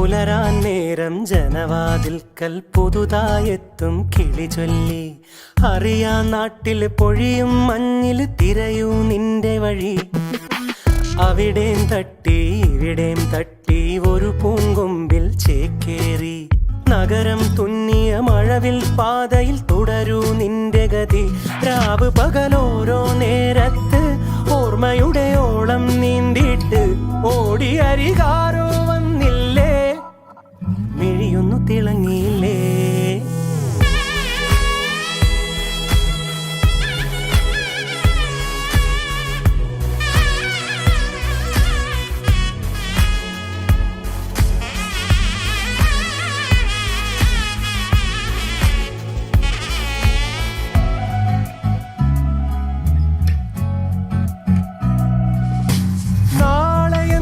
പുലരാൻ നേരം ജനവാതിൽക്കൽ പുതുതായെത്തും കിളി ചൊല്ലി. അറിയാ നാട്ടിൽ പൊഴിയും മഞ്ഞിൽ തിരയൂ നിന്റെ വഴി. അവിടേം തട്ടി ഇവിടേം തട്ടി ഒരു പൂങ്കൊമ്പിൽ ചേക്കേറി. നഗരം തുന്നിയ മഴവിൽ പാതയിൽ തുടരൂ നിന്റെ ഗതി. രാവ് പകലോരോ നേരത്ത് ഓർമ്മയുടെ ഓളം നീന്തിയിട്ട് ഓടി അരികാരോ വന്നില്ലേ. മിഴിയൊന്നു തിളങ്ങി